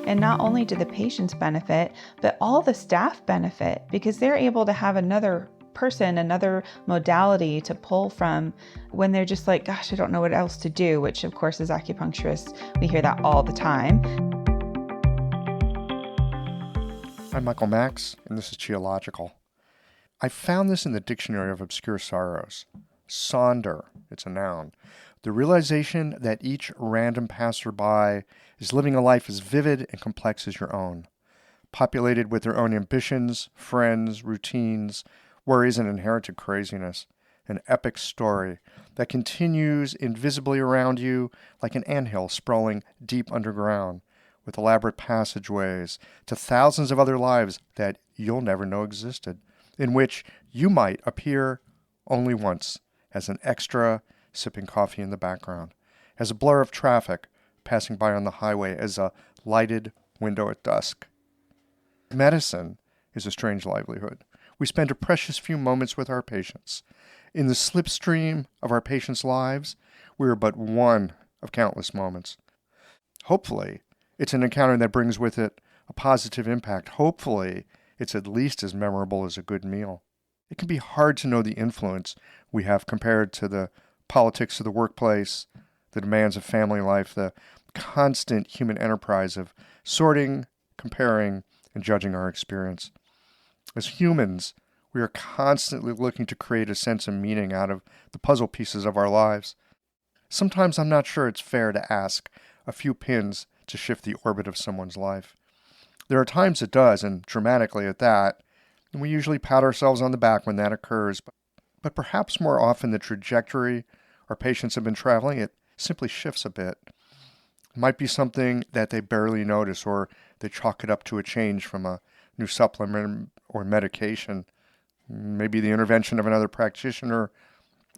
And not only do the patients benefit, but all the staff benefit because they're able to have another person, another modality to pull from when they're just like, gosh, I don't know what else to do, which of course as acupuncturists, we hear that all the time. I'm Michael Max, and this is Geological. I found this in the Dictionary of Obscure Sorrows. Sonder, it's a noun. The realization that each random passerby is living a life as vivid and complex as your own, populated with their own ambitions, friends, routines, worries, and inherited craziness. An epic story that continues invisibly around you like an anthill sprawling deep underground, with elaborate passageways to thousands of other lives that you'll never know existed, in which you might appear only once as an extra sipping coffee in the background, as a blur of traffic passing by on the highway, as a lighted window at dusk. Medicine is a strange livelihood. We spend a precious few moments with our patients. In the slipstream of our patients' lives, we are but one of countless moments. Hopefully, it's an encounter that brings with it a positive impact. Hopefully, it's at least as memorable as a good meal. It can be hard to know the influence we have compared to the politics of the workplace, the demands of family life, the constant human enterprise of sorting, comparing, and judging our experience. As humans, we are constantly looking to create a sense of meaning out of the puzzle pieces of our lives. Sometimes I'm not sure it's fair to ask a few pins to shift the orbit of someone's life. There are times it does, and dramatically at that, and we usually pat ourselves on the back when that occurs, but perhaps more often the trajectory our patients have been traveling, it simply shifts a bit. It might be something that they barely notice, or they chalk it up to a change from a new supplement or medication, maybe the intervention of another practitioner,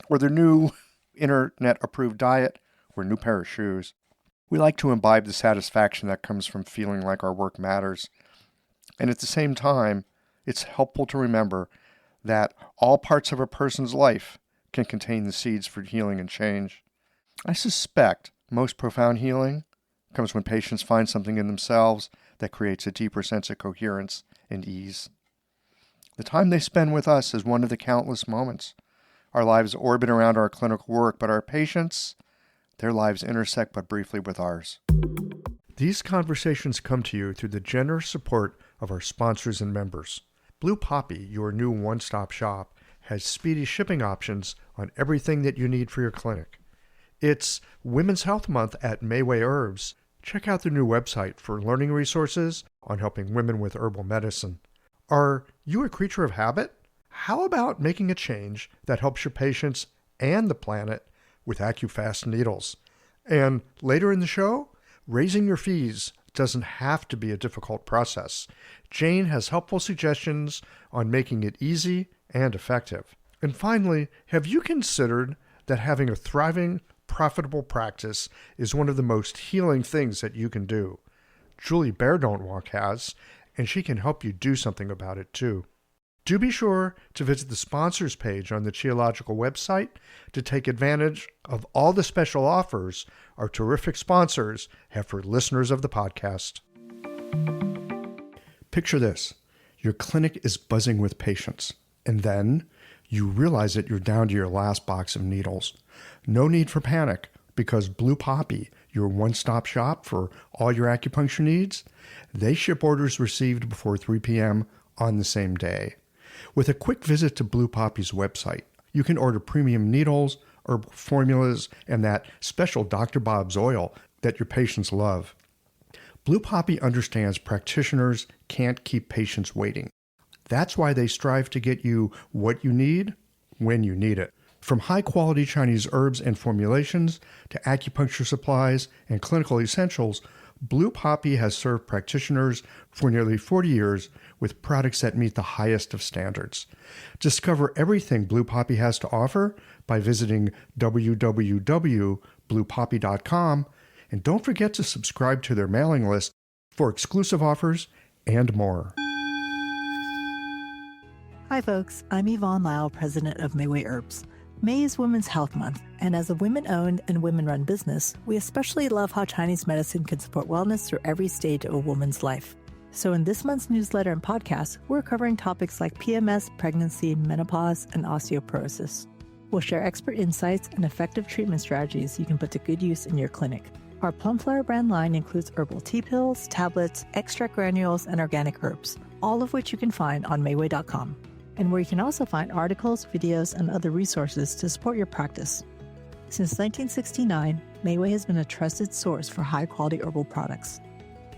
or their new internet-approved diet, or new pair of shoes. We like to imbibe the satisfaction that comes from feeling like our work matters. And at the same time, it's helpful to remember that all parts of a person's life can contain the seeds for healing and change. I suspect most profound healing comes when patients find something in themselves that creates a deeper sense of coherence and ease. The time they spend with us is one of the countless moments. Our lives orbit around our clinical work, but our patients, their lives intersect but briefly with ours. These conversations come to you through the generous support of our sponsors and members. Blue Poppy, your new one-stop shop, has speedy shipping options on everything that you need for your clinic. It's Women's Health Month at Mayway Herbs. Check out their new website for learning resources on helping women with herbal medicine. Are you a creature of habit? How about making a change that helps your patients and the planet with AccuFast needles? And later in the show, raising your fees doesn't have to be a difficult process. Jane has helpful suggestions on making it easy and effective. And finally, have you considered that having a thriving, profitable practice is one of the most healing things that you can do? Julie Bear Don't Walk has, and she can help you do something about it too. Do be sure to visit the sponsors page on the Geological website to take advantage of all the special offers our terrific sponsors have for listeners of the podcast. Picture this. Your clinic is buzzing with patients, and then you realize that you're down to your last box of needles. No need for panic, because Blue Poppy, your one-stop shop for all your acupuncture needs, they ship orders received before 3 p.m. on the same day. With a quick visit to Blue Poppy's website, you can order premium needles, herbal formulas, and that special Dr. Bob's oil that your patients love. Blue Poppy understands practitioners can't keep patients waiting. That's why they strive to get you what you need when you need it. From high-quality Chinese herbs and formulations to acupuncture supplies and clinical essentials, Blue Poppy has served practitioners for nearly 40 years with products that meet the highest of standards. Discover everything Blue Poppy has to offer by visiting www.bluepoppy.com, and don't forget to subscribe to their mailing list for exclusive offers and more. Hi folks, I'm Yvonne Lau, president of Mayway Herbs. May is Women's Health Month, and as a women-owned and women-run business, we especially love how Chinese medicine can support wellness through every stage of a woman's life. So in this month's newsletter and podcast, we're covering topics like PMS, pregnancy, menopause, and osteoporosis. We'll share expert insights and effective treatment strategies you can put to good use in your clinic. Our Plumflower brand line includes herbal tea pills, tablets, extract granules, and organic herbs, all of which you can find on Mayway.com, and where you can also find articles, videos, and other resources to support your practice. Since 1969, Mayway has been a trusted source for high-quality herbal products.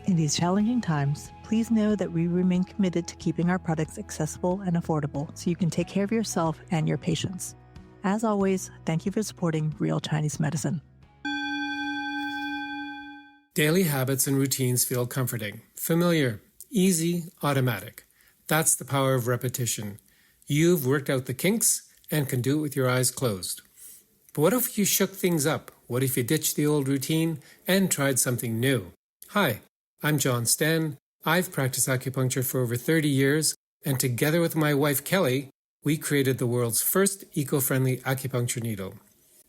In these challenging times, please know that we remain committed to keeping our products accessible and affordable so you can take care of yourself and your patients. As always, thank you for supporting Real Chinese Medicine. Daily habits and routines feel comforting, familiar, easy, automatic. That's the power of repetition. You've worked out the kinks and can do it with your eyes closed. But what if you shook things up? What if you ditched the old routine and tried something new? Hi, I'm John Sten. I've practiced acupuncture for over 30 years, and together with my wife Kelly, we created the world's first eco-friendly acupuncture needle.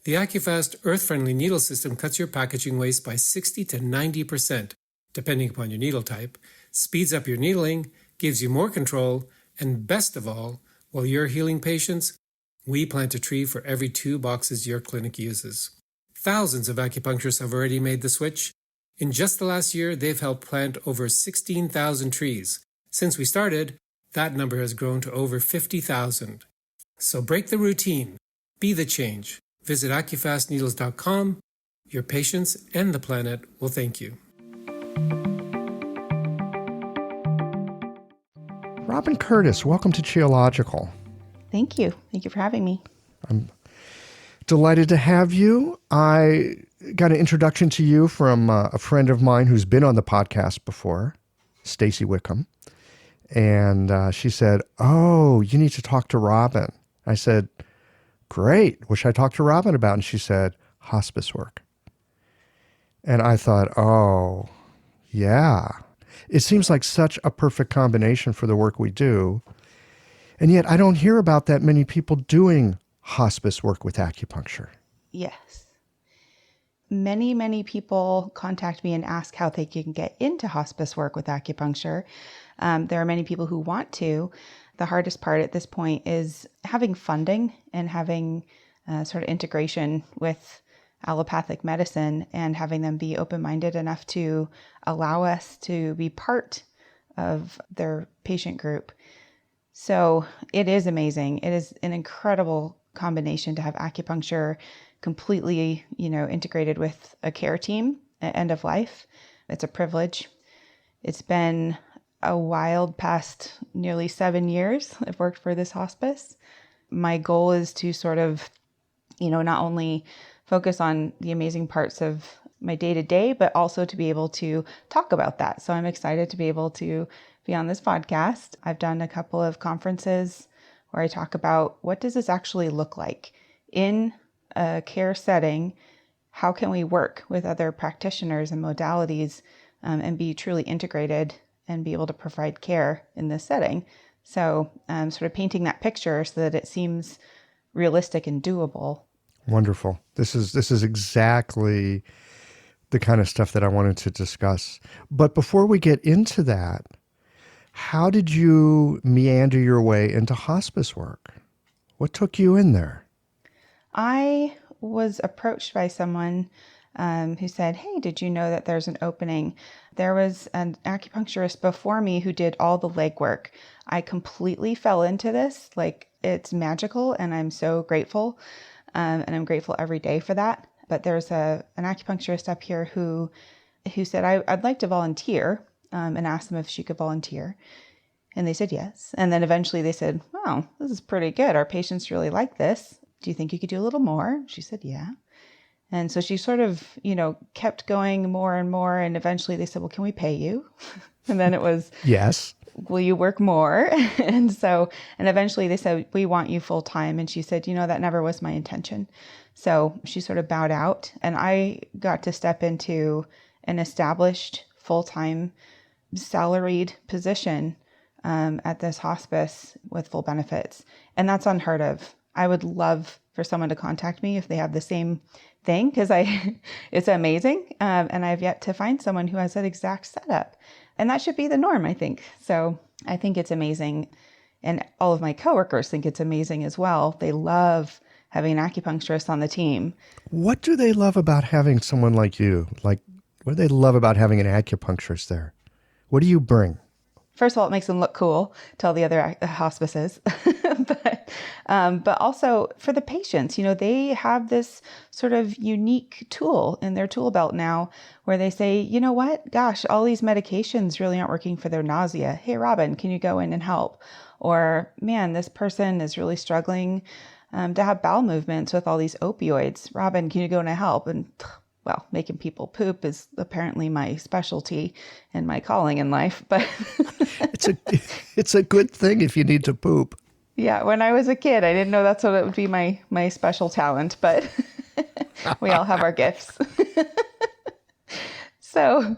The AcuFast earth-friendly needle system cuts your packaging waste by 60 to 90%, depending upon your needle type, speeds up your needling, gives you more control, and best of all, while you're healing patients, we plant a tree for every 2 boxes your clinic uses. Thousands of acupuncturists have already made the switch. In just the last year, they've helped plant over 16,000 trees. Since we started, that number has grown to over 50,000. So break the routine. Be the change. Visit AcuFastNeedles.com. Your patients and the planet will thank you. Robyn Curtis, welcome to Geological. Thank you. Thank you for having me. I'm delighted to have you. I got an introduction to you from a friend of mine who's been on the podcast before, Stacy Wickham. And she said, "Oh, you need to talk to Robyn." I said, "Great. What should I talk to Robyn about?" And she said, "Hospice work." And I thought, oh, yeah. It seems like such a perfect combination for the work we do. And yet I don't hear about that many people doing hospice work with acupuncture. Yes. Many people contact me and ask how they can get into hospice work with acupuncture. There are many people who want to. The hardest part at this point is having funding and having sort of integration with allopathic medicine and having them be open-minded enough to allow us to be part of their patient group. So it is amazing. It is an incredible combination to have acupuncture completely, integrated with a care team at end of life. It's a privilege. It's been a wild past nearly 7 years I've worked for this hospice. My goal is to sort of, not only focus on the amazing parts of my day-to-day, but also to be able to talk about that. So I'm excited to be able to be on this podcast. I've done a couple of conferences where I talk about what does this actually look like in a care setting? How can we work with other practitioners and modalities and be truly integrated and be able to provide care in this setting? So sort of painting that picture so that it seems realistic and doable. Wonderful. This is exactly the kind of stuff that I wanted to discuss. But before we get into that, how did you meander your way into hospice work? What took you in there? I was approached by someone who said, "Hey, did you know that there's an opening?" There was an acupuncturist before me who did all the legwork. I completely fell into this. It's magical, and I'm so grateful. And I'm grateful every day for that. But there's an acupuncturist up here who said, I'd like to volunteer, and asked them if she could volunteer. And they said yes. And then eventually they said, "Wow, this is pretty good. Our patients really like this. Do you think you could do a little more?" She said, "Yeah." And so she sort of, kept going more and more. And eventually they said, "Well, can we pay you?" And then it was, "Yes. Will you work more?" And eventually they said, "We want you full time." And she said, "That never was my intention." So she sort of bowed out, and I got to step into an established full-time salaried position at this hospice with full benefits. And that's unheard of. I would love for someone to contact me if they have the same thing, because it's amazing. And I've yet to find someone who has that exact setup. And that should be the norm, I think. So I think it's amazing. And all of my coworkers think it's amazing as well. They love having an acupuncturist on the team. What do they love about having someone like you? Like, what do they love about having an acupuncturist there? What do you bring? First of all, it makes them look cool to all the other hospices, but also for the patients, they have this sort of unique tool in their tool belt now where they say, you know what, gosh, all these medications really aren't working for their nausea. Hey, Robyn, can you go in and help? Or, man, this person is really struggling to have bowel movements with all these opioids. Robyn, can you go in and help? And well, making people poop is apparently my specialty and my calling in life, but it's a good thing if you need to poop. Yeah, when I was a kid, I didn't know that's what it would be my special talent, but we all have our gifts. So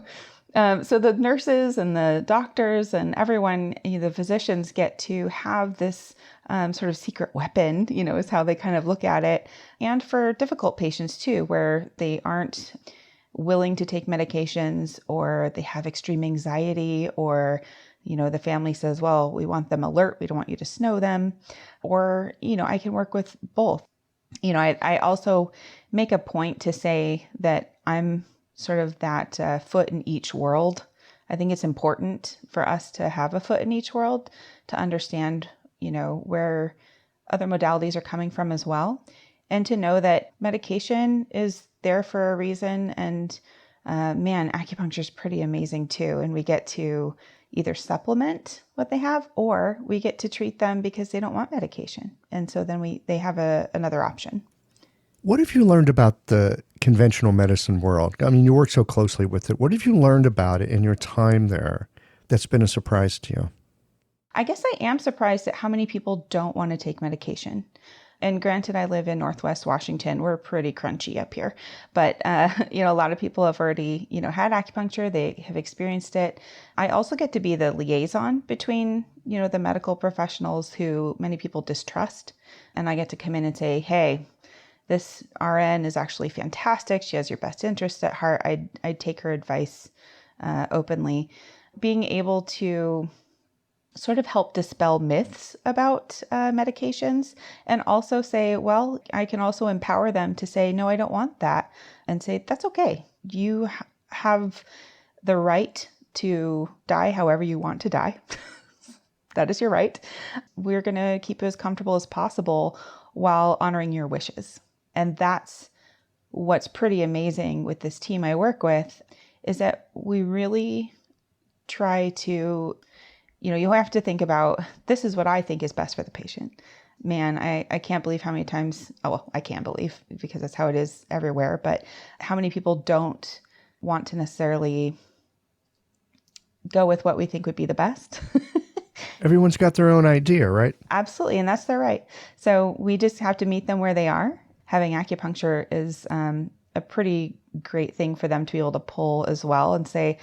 the nurses and the doctors and everyone, the physicians get to have this sort of secret weapon, is how they kind of look at it. And for difficult patients too, where they aren't willing to take medications or they have extreme anxiety or, the family says, well, we want them alert. We don't want you to snow them. Or, I can work with both. I also make a point to say that I'm sort of that foot in each world. I think it's important for us to have a foot in each world to understand, where other modalities are coming from as well. And to know that medication is there for a reason. And man, acupuncture is pretty amazing too. And we get to either supplement what they have or we get to treat them because they don't want medication. And so then they have another option. What have you learned about the conventional medicine world? I mean, you work so closely with it. What have you learned about it in your time there that's been a surprise to you? I guess I am surprised at how many people don't want to take medication. And granted, I live in Northwest Washington. We're pretty crunchy up here. But, a lot of people have already, had acupuncture. They have experienced it. I also get to be the liaison between, the medical professionals who many people distrust. And I get to come in and say, hey, this RN is actually fantastic. She has your best interest at heart. I'd take her advice openly. Being able to sort of help dispel myths about medications and also say, well, I can also empower them to say, no, I don't want that. And say, that's okay. You have the right to die however you want to die. That is your right. We're going to keep you as comfortable as possible while honoring your wishes. And that's what's pretty amazing with this team I work with is that we really try to, you have to think about, this is what I think is best for the patient. Man, I can't believe how many times, I can't believe because that's how it is everywhere, but how many people don't want to necessarily go with what we think would be the best. Everyone's got their own idea, right? Absolutely. And that's their right. So we just have to meet them where they are. Having acupuncture is a pretty great thing for them to be able to pull as well and say,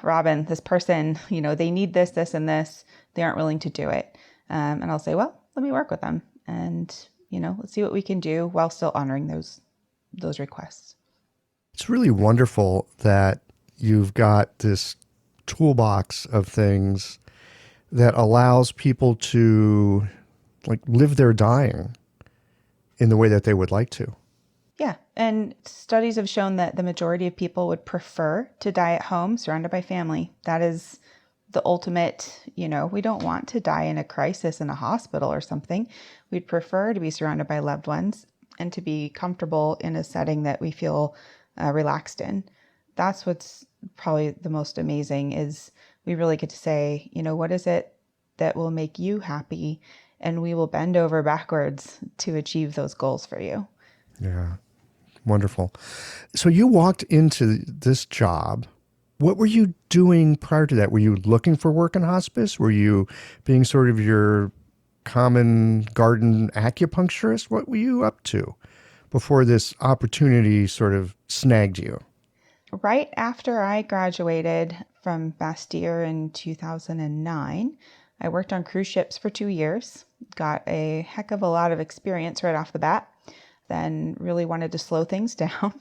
Robyn, this person, they need this, this, and this. They aren't willing to do it. And I'll say, well, let me work with them. And, let's see what we can do while still honoring those requests. It's really wonderful that you've got this toolbox of things that allows people to live their dying in the way that they would like to. Yeah. And studies have shown that the majority of people would prefer to die at home surrounded by family. That is the ultimate, we don't want to die in a crisis in a hospital or something. We'd prefer to be surrounded by loved ones and to be comfortable in a setting that we feel relaxed in. That's what's probably the most amazing is we really get to say, what is it that will make you happy? And we will bend over backwards to achieve those goals for you. Yeah. Wonderful. So you walked into this job. What were you doing prior to that? Were you looking for work in hospice? Were you being sort of your common garden acupuncturist? What were you up to before this opportunity sort of snagged you? Right after I graduated from Bastyr in 2009, I worked on cruise ships for 2 years, got a heck of a lot of experience right off the bat, then really wanted to slow things down.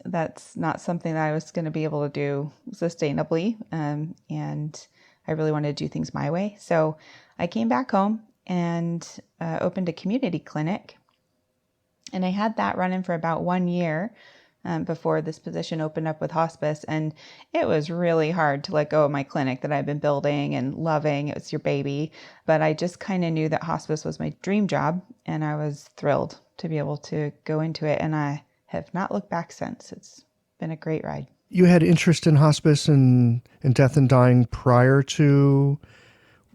That's not something that I was going to be able to do sustainably. And I really wanted to do things my way. So I came back home and opened a community clinic. And I had that running for about 1 year before this position opened up with hospice. And it was really hard to let go of my clinic that I've been building and loving. It was your baby. But I just kind of knew that hospice was my dream job. And I was thrilled to be able to go into it. And I have not looked back since. It's been a great ride. You had interest in hospice and death and dying prior to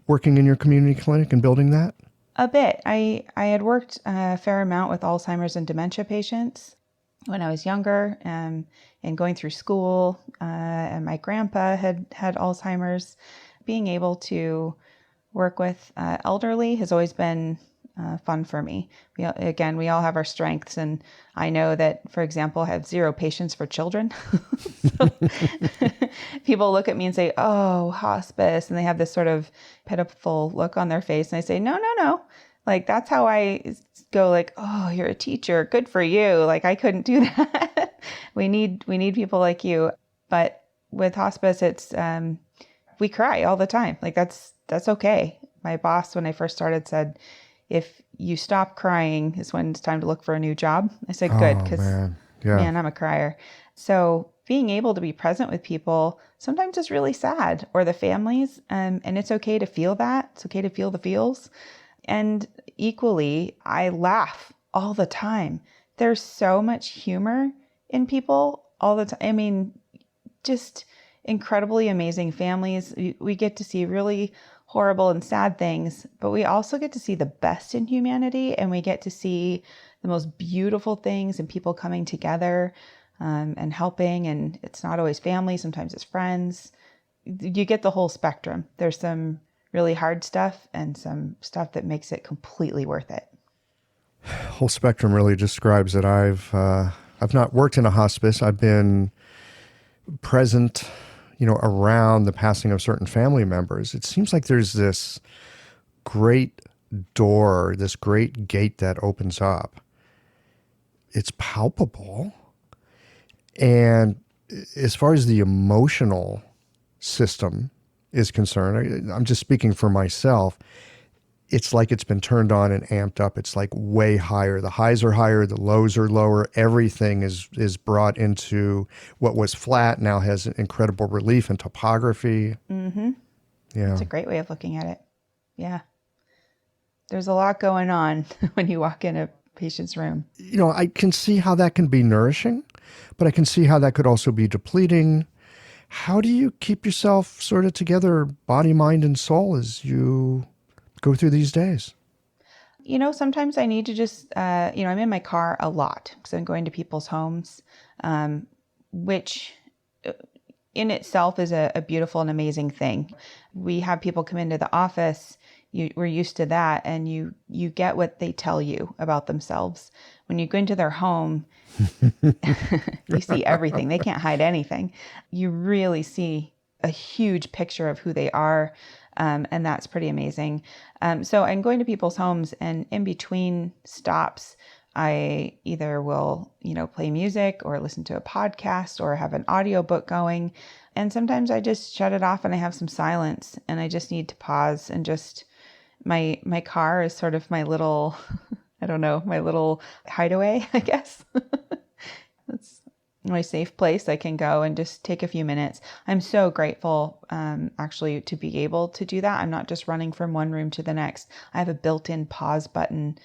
working in your community clinic and building that? A bit. I had worked a fair amount with Alzheimer's and dementia patients when I was younger, and going through school. And my grandpa had Alzheimer's. Being able to work with elderly has always been fun for me. We all have our strengths, and I know that, for example, I have 0 patience for children. So, people look at me and say, "Oh, hospice," and they have this sort of pitiful look on their face, and I say, "No. Like, that's how I go, like, oh, you're a teacher. Good for you. Like, I couldn't do that." We need people like you. But with hospice, it's we cry all the time. Like, that's okay. My boss, when I first started, said, "If you stop crying is when it's time to look for a new job." I said, good, because man, I'm a crier. So being able to be present with people sometimes is really sad, or the families, and it's okay to feel that. It's okay to feel the feels. And equally, I laugh all the time. There's so much humor in people all the time. I mean, just incredibly amazing families. We get to see really horrible and sad things, but we also get to see the best in humanity, and we get to see the most beautiful things and people coming together and helping. And it's not always family. Sometimes it's friends. You get the whole spectrum. There's some really hard stuff and some stuff that makes it completely worth it. Whole spectrum really describes it. I've not worked in a hospice. I've been present, around the passing of certain family members. It seems like there's this great door, this great gate that opens up. It's palpable. And as far as the emotional system is concerned, I'm just speaking for myself, it's like it's been turned on and amped up. It's like way higher. The highs are higher, the lows are lower. Everything is brought into what was flat now has an incredible relief and topography. Mm-hmm. Yeah. It's a great way of looking at it. Yeah. There's a lot going on when you walk in a patient's room. I can see how that can be nourishing, but I can see how that could also be depleting. How do you keep yourself sort of together, body, mind, and soul, as you go through these days? Sometimes I need to just, I'm in my car a lot because I'm going to people's homes, which in itself is a beautiful and amazing thing. We have people come into the office. We're used to that, and you get what they tell you about themselves. When you go into their home, you see everything. They can't hide anything. You really see a huge picture of who they are. And that's pretty amazing. So I'm going to people's homes, and in between stops, I either will, play music or listen to a podcast or have an audiobook going. And sometimes I just shut it off and I have some silence, and I just need to pause, and just my car is sort of my little, my little hideaway, I guess. That's my safe place. I can go and just take a few minutes. I'm so grateful, actually, to be able to do that. I'm not just running from one room to the next. I have a built-in pause button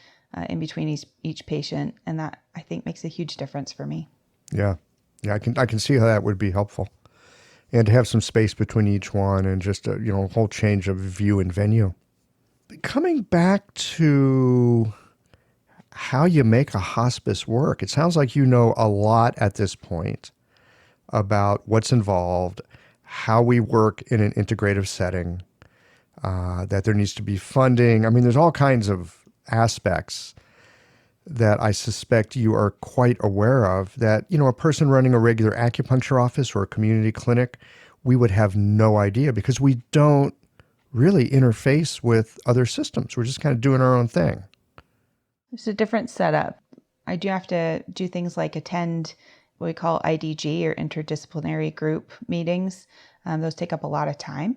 in between each patient, and that, I think, makes a huge difference for me. Yeah. I can see how that would be helpful, and to have some space between each one, and just a whole change of view and venue. Coming back to how you make a hospice work, it sounds like you know a lot at this point about what's involved, how we work in an integrative setting, that there needs to be funding. I mean, there's all kinds of aspects that I suspect you are quite aware of, that, a person running a regular acupuncture office or a community clinic, we would have no idea, because we don't really interface with other systems. We're just kind of doing our own thing. It's a different setup. I do have to do things like attend what we call IDG or interdisciplinary group meetings. Those take up a lot of time,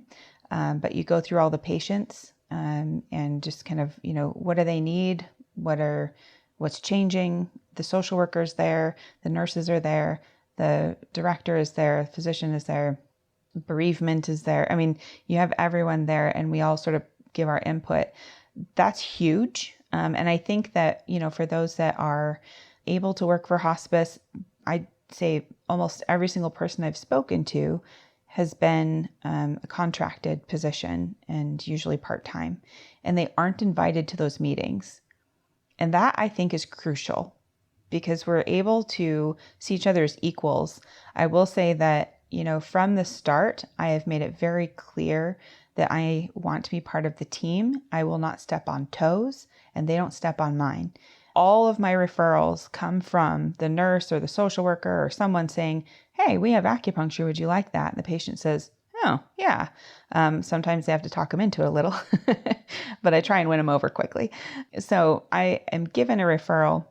but you go through all the patients and just kind of, what do they need? What's changing? The social worker's there, the nurses are there, the director is there, the physician is there, bereavement is there. I mean, you have everyone there and we all sort of give our input. That's huge. And I think that, for those that are able to work for hospice, I'd say almost every single person I've spoken to has been a contracted position and usually part-time, and they aren't invited to those meetings. And that I think is crucial because we're able to see each other as equals. I will say that, from the start, I have made it very clear that I want to be part of the team. I will not step on toes and they don't step on mine. All of my referrals come from the nurse or the social worker or someone saying, hey, we have acupuncture. Would you like that? And the patient says, oh, yeah. Sometimes they have to talk them into it a little, but I try and win them over quickly. So I am given a referral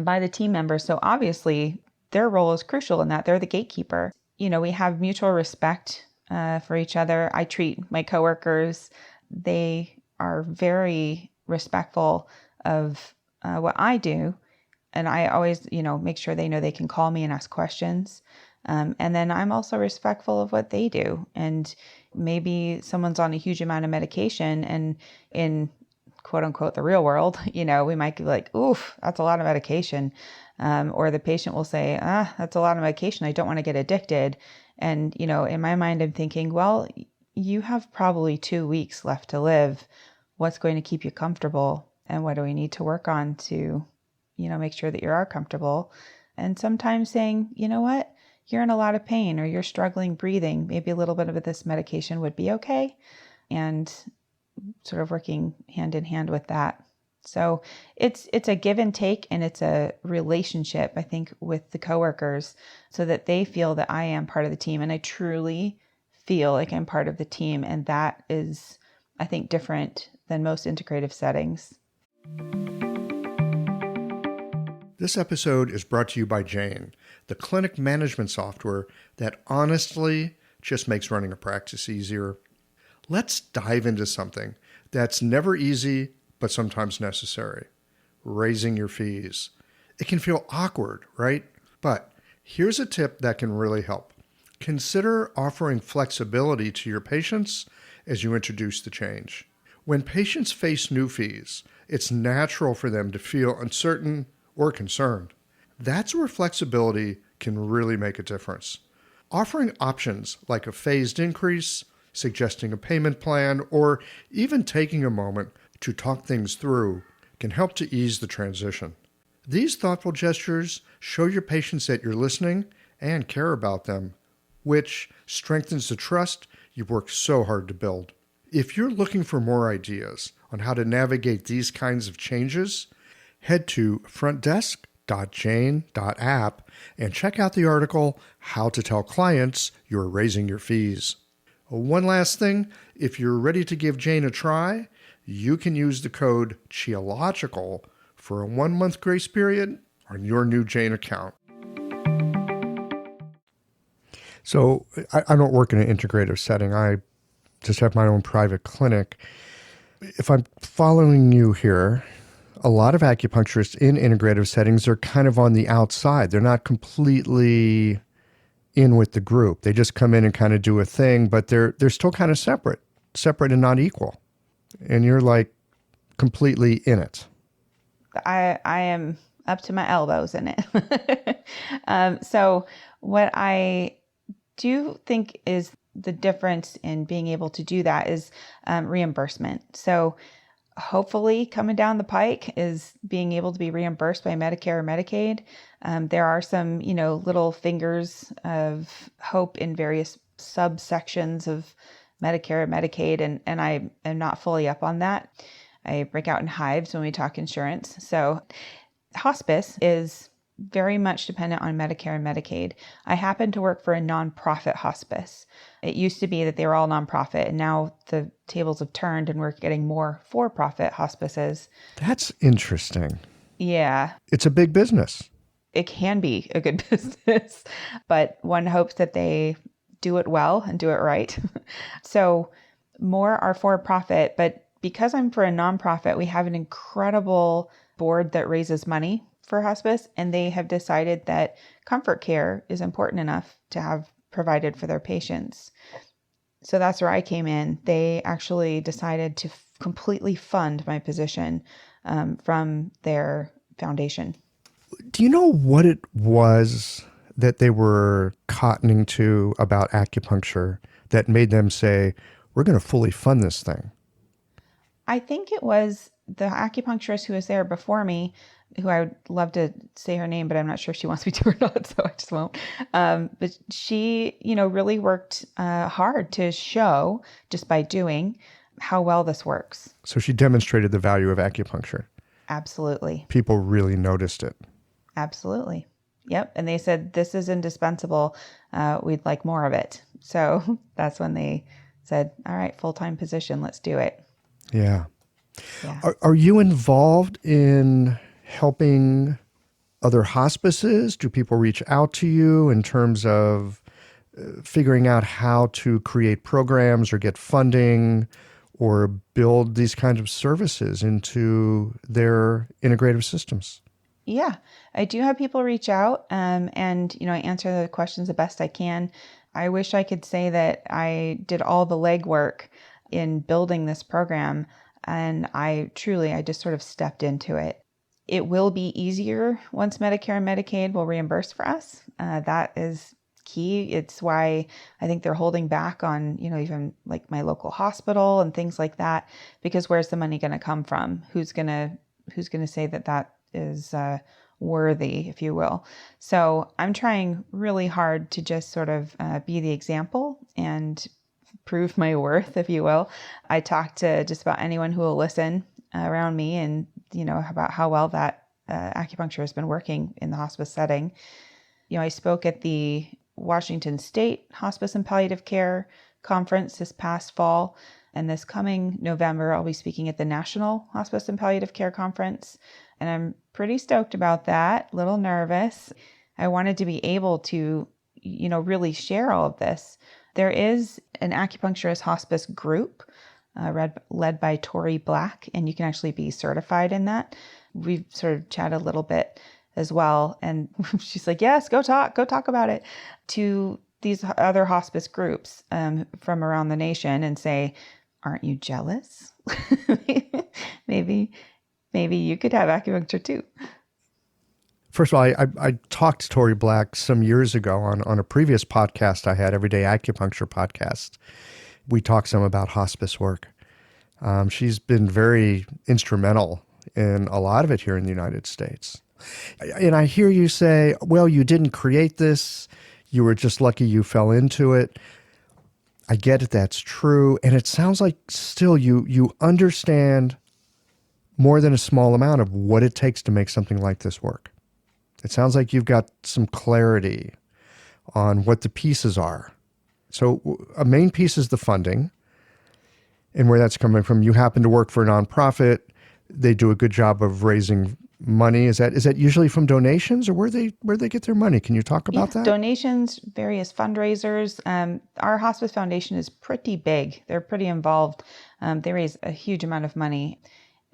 by the team members. So obviously their role is crucial in that they're the gatekeeper. We have mutual respect for each other. I treat my coworkers. They are very respectful of what I do. And I always, make sure they know they can call me and ask questions. And then I'm also respectful of what they do. And maybe someone's on a huge amount of medication and in quote unquote, the real world, we might be like, oof, that's a lot of medication. Or the patient will say, that's a lot of medication. I don't want to get addicted. And, in my mind, I'm thinking, well, you have probably 2 weeks left to live. What's going to keep you comfortable? And what do we need to work on to, make sure that you are comfortable? And sometimes saying, you know what, you're in a lot of pain or you're struggling breathing. Maybe a little bit of this medication would be okay. And sort of working hand in hand with that. So it's a give and take, and it's a relationship, I think, with the coworkers so that they feel that I am part of the team. And I truly feel like I'm part of the team. And that is, I think, different than most integrative settings. This episode is brought to you by Jane, the clinic management software that honestly just makes running a practice easier. Let's dive into something that's never easy, but sometimes necessary. Raising your fees. It can feel awkward, right? But here's a tip that can really help. Consider offering flexibility to your patients as you introduce the change. When patients face new fees, it's natural for them to feel uncertain or concerned. That's where flexibility can really make a difference. Offering options like a phased increase, suggesting a payment plan, or even taking a moment to talk things through can help to ease the transition. These thoughtful gestures show your patients that you're listening and care about them, which strengthens the trust you've worked so hard to build. If you're looking for more ideas on how to navigate these kinds of changes, head to frontdesk.jane.app and check out the article, How to Tell Clients You're Raising Your Fees. One last thing, if you're ready to give Jane a try, you can use the code CHIALOGICAL for a 1-month grace period on your new Jane account. So I don't work in an integrative setting. I just have my own private clinic. If I'm following you here, a lot of acupuncturists in integrative settings are kind of on the outside. They're not completely in with the group. They just come in and kind of do a thing, but they're still kind of separate and not equal. And you're like completely in it. I am up to my elbows in it. So what I do think is the difference in being able to do that is reimbursement. So hopefully coming down the pike is being able to be reimbursed by Medicare or Medicaid. There are some, little fingers of hope in various subsections of Medicare or Medicaid, and I am not fully up on that. I break out in hives when we talk insurance. So hospice is very much dependent on Medicare and Medicaid. I happen to work for a nonprofit hospice. It used to be that they were all nonprofit, and now the tables have turned and we're getting more for-profit hospices. That's interesting. Yeah. It's a big business. It can be a good business, but one hopes that they do it well and do it right. So more are for-profit, but because I'm for a nonprofit, we have an incredible board that raises money for hospice, and they have decided that comfort care is important enough to have provided for their patients. So that's where I came in. They actually decided to completely fund my position from their foundation. Do you know what it was that they were cottoning to about acupuncture that made them say, we're going to fully fund this thing? I think it was the acupuncturist who was there before me, who I would love to say her name, but I'm not sure if she wants me to or not, so I just won't. But she, really worked hard to show, just by doing, how well this works. So she demonstrated the value of acupuncture. Absolutely. People really noticed it. Absolutely. Yep. And they said, this is indispensable. We'd like more of it. So that's when they said, all right, full-time position, let's do it. Yeah. Yeah. Are you involved in helping other hospices? Do people reach out to you in terms of figuring out how to create programs or get funding or build these kinds of services into their integrative systems? Yeah, I do have people reach out and, I answer the questions the best I can. I wish I could say that I did all the legwork in building this program, and I just sort of stepped into it. It will be easier once Medicare and Medicaid will reimburse for us. That is key. It's why I think they're holding back on, even like my local hospital and things like that, because where's the money going to come from? Who's going to say that is worthy, if you will. So I'm trying really hard to just sort of be the example and prove my worth, if you will. I talk to just about anyone who will listen around me and, about how well that acupuncture has been working in the hospice setting. I spoke at the Washington State Hospice and Palliative Care Conference this past fall. And this coming November, I'll be speaking at the National Hospice and Palliative Care Conference. And I'm pretty stoked about that, a little nervous. I wanted to be able to, really share all of this. There is an acupuncturist hospice group led by Tori Black, and you can actually be certified in that. We've sort of chatted a little bit as well. And she's like, yes, go talk about it to these other hospice groups from around the nation and say, aren't you jealous? Maybe you could have acupuncture too. First of all, I talked to Tori Black some years ago on a previous podcast I had, Everyday Acupuncture podcast. We talked some about hospice work. She's been very instrumental in a lot of it here in the United States. And I hear you say, well, you didn't create this. You were just lucky you fell into it. I get it. That's true. And it sounds like still you understand more than a small amount of what it takes to make something like this work. It sounds like you've got some clarity on what the pieces are. So a main piece is the funding and where that's coming from. You happen to work for a nonprofit. They do a good job of raising money. Is that usually from donations, or where they get their money? Can you talk about that? Donations, various fundraisers. Our hospice foundation is pretty big. They're pretty involved. They raise a huge amount of money,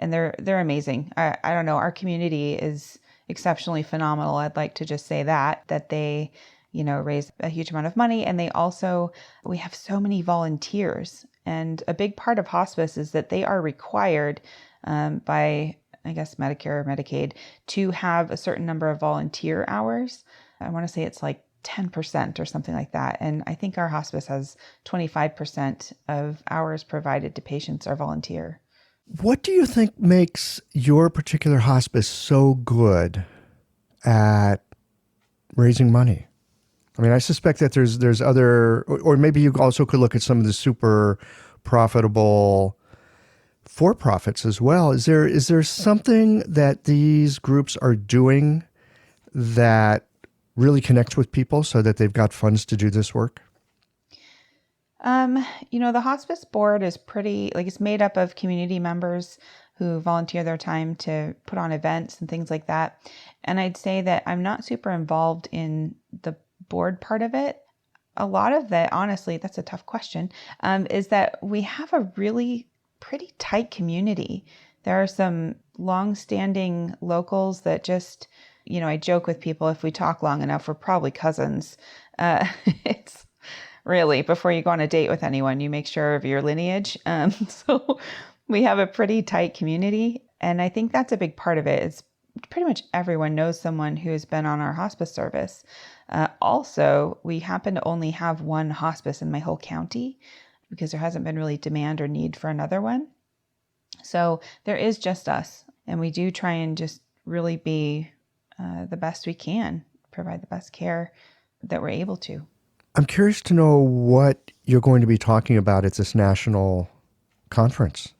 and they're amazing. I don't know. Our community is exceptionally phenomenal. I'd like to just say that they, raise a huge amount of money, and we have so many volunteers. And a big part of hospice is that they are required by, I guess, Medicare or Medicaid to have a certain number of volunteer hours. I want to say it's like 10% or something like that. And I think our hospice has 25% of hours provided to patients are volunteer. What do you think makes your particular hospice so good at raising money? I mean, I suspect that there's other, or maybe you also could look at some of the super profitable for-profits as well. Is there something that these groups are doing that really connects with people so that they've got funds to do this work? The hospice board is it's made up of community members who volunteer their time to put on events and things like that. And I'd say that I'm not super involved in the board part of it. A lot of that, honestly, that's a tough question, is that we have a really pretty tight community. There are some long-standing locals that just, I joke with people, if we talk long enough, we're probably cousins. It's really, before you go on a date with anyone, you make sure of your lineage. So we have a pretty tight community. And I think that's a big part of it. It's pretty much everyone knows someone who has been on our hospice service. Also, we happen to only have one hospice in my whole county because there hasn't been really demand or need for another one. So there is just us. And we do try and just really be the best we can, provide the best care that we're able to. I'm curious to know what you're going to be talking about at this national conference.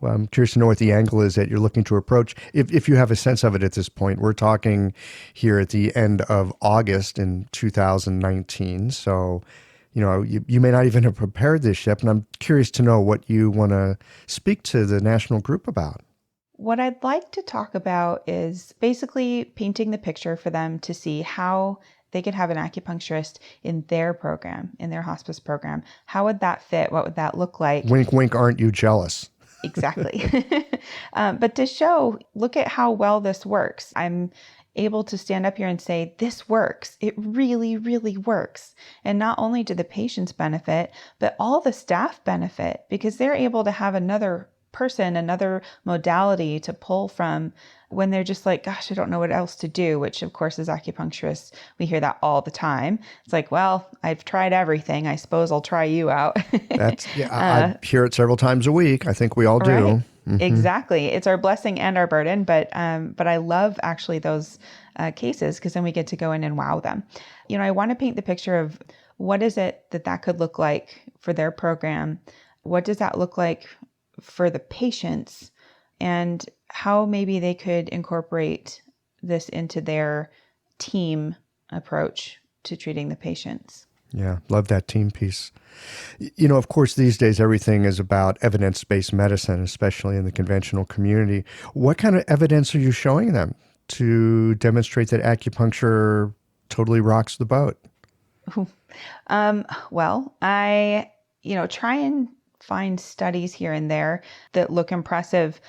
Well, I'm curious to know what the angle is that you're looking to approach, if you have a sense of it at this point. We're talking here at the end of August in 2019, so you may not even have prepared this yet, and I'm curious to know what you want to speak to the national group about. What I'd like to talk about is basically painting the picture for them to see how they could have an acupuncturist in their program, in their hospice program. How would that fit? What would that look like? Wink, wink, aren't you jealous? Exactly. But to show, look at how well this works. I'm able to stand up here and say, this works. It really, really works. And not only do the patients benefit, but all the staff benefit because they're able to have another person, another modality to pull from when they're just like, gosh, I don't know what else to do, which of course as acupuncturists, we hear that all the time. It's like, well, I've tried everything. I suppose I'll try you out. I hear it several times a week. I think we all do. Right? Mm-hmm. Exactly. It's our blessing and our burden, but I love actually those cases because then we get to go in and wow them. I want to paint the picture of what is it that could look like for their program? What does that look like for the patients, and how maybe they could incorporate this into their team approach to treating the patients. Yeah, love that team piece. Of course, these days, everything is about evidence-based medicine, especially in the conventional community. What kind of evidence are you showing them to demonstrate that acupuncture totally rocks the boat? Well, I, try and find studies here and there that look impressive.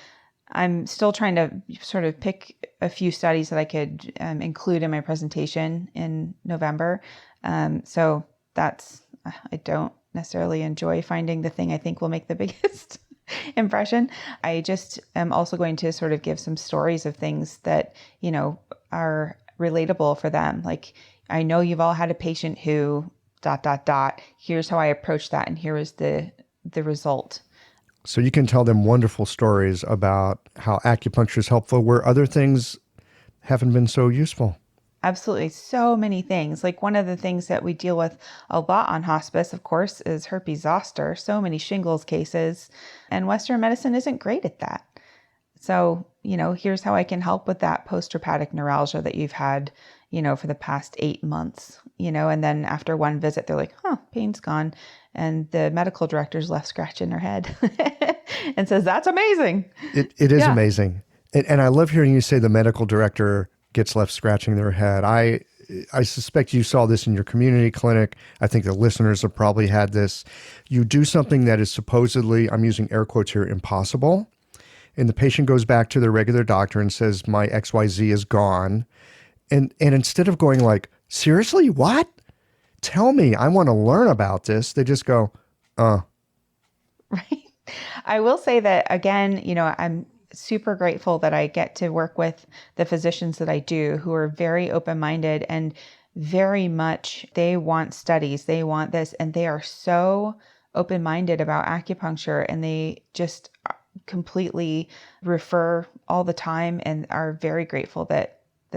I'm still trying to sort of pick a few studies that I could include in my presentation in November. So I don't necessarily enjoy finding the thing I think will make the biggest impression. I just am also going to sort of give some stories of things that, are relatable for them. Like, I know you've all had a patient who ... Here's how I approach that. And here is the result. So you can tell them wonderful stories about how acupuncture is helpful where other things haven't been so useful. Absolutely. So many things. Like one of the things that we deal with a lot on hospice, of course, is herpes zoster. So many shingles cases, and Western medicine isn't great at that. So, here's how I can help with that post-traumatic neuralgia that you've had, for the past 8 months, and then after one visit, they're like, pain's gone. And the medical director's left scratching their head and says, that's amazing. It is amazing. And I love hearing you say the medical director gets left scratching their head. I suspect you saw this in your community clinic. I think the listeners have probably had this. You do something that is supposedly, I'm using air quotes here, impossible. And the patient goes back to their regular doctor and says, my XYZ is gone. And instead of going like, seriously, what? Tell me, I want to learn about this. They just go, Right. I will say that again, I'm super grateful that I get to work with the physicians that I do who are very open-minded and very much, they want studies, they want this, and they are so open-minded about acupuncture, and they just completely refer all the time and are very grateful that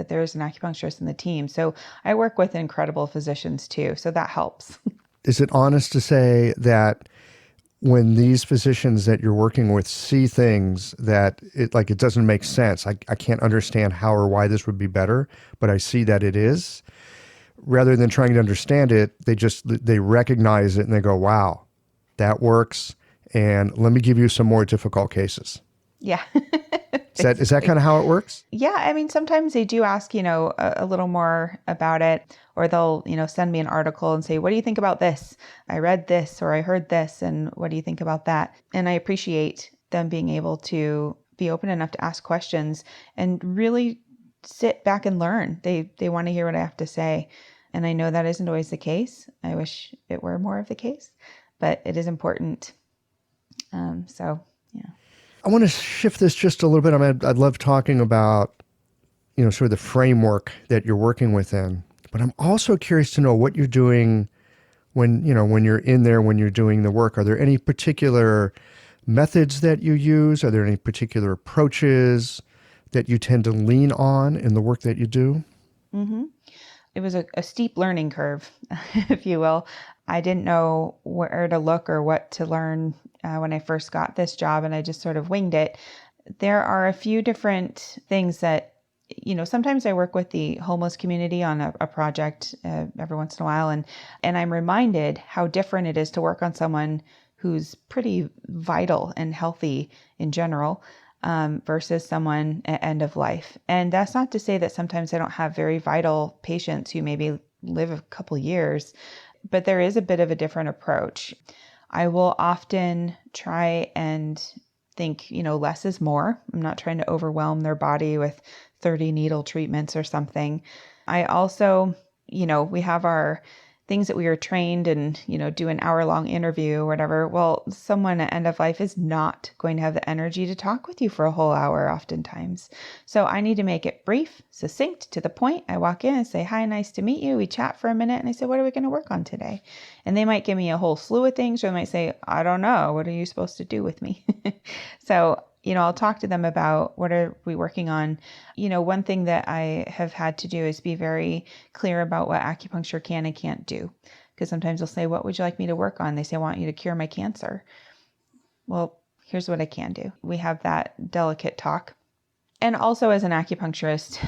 there's an acupuncturist in the team. So I work with incredible physicians too. So that helps. Is it honest to say that when these physicians that you're working with see things that it doesn't make sense. I can't understand how or why this would be better, but I see that it is. Rather than trying to understand it, they recognize it and they go, wow, that works. And let me give you some more difficult cases. Yeah. Is that kind of how it works? Yeah. I mean, sometimes they do ask, a little more about it, or they'll, send me an article and say, what do you think about this? I read this, or I heard this, and what do you think about that? And I appreciate them being able to be open enough to ask questions and really sit back and learn. They want to hear what I have to say. And I know that isn't always the case. I wish it were more of the case, but it is important. So, yeah. I want to shift this just a little bit. I'd love talking about, sort of the framework that you're working within, but I'm also curious to know what you're doing when you're in there, when you're doing the work. Are there any particular methods that you use? Are there any particular approaches that you tend to lean on in the work that you do? Mm-hmm. It was a steep learning curve, if you will. I didn't know where to look or what to learn when I first got this job, and I just sort of winged it. There are a few different things that, sometimes I work with the homeless community on a project every once in a while, and I'm reminded how different it is to work on someone who's pretty vital and healthy in general versus someone at end of life. And that's not to say that sometimes I don't have very vital patients who maybe live a couple years, but there is a bit of a different approach. I will often try and think, less is more. I'm not trying to overwhelm their body with 30 needle treatments or something. I also, we have our things that we are trained and, do an hour-long interview or whatever. Well, someone at end of life is not going to have the energy to talk with you for a whole hour oftentimes. So I need to make it brief, succinct, to the point. I walk in and say, hi, nice to meet you. We chat for a minute and I say, what are we going to work on today? And they might give me a whole slew of things, or they might say, I don't know. What are you supposed to do with me? So, I'll talk to them about what are we working on. One thing that I have had to do is be very clear about what acupuncture can and can't do. Because sometimes they'll say, what would you like me to work on? They say, I want you to cure my cancer. Well, here's what I can do. We have that delicate talk. And also as an acupuncturist,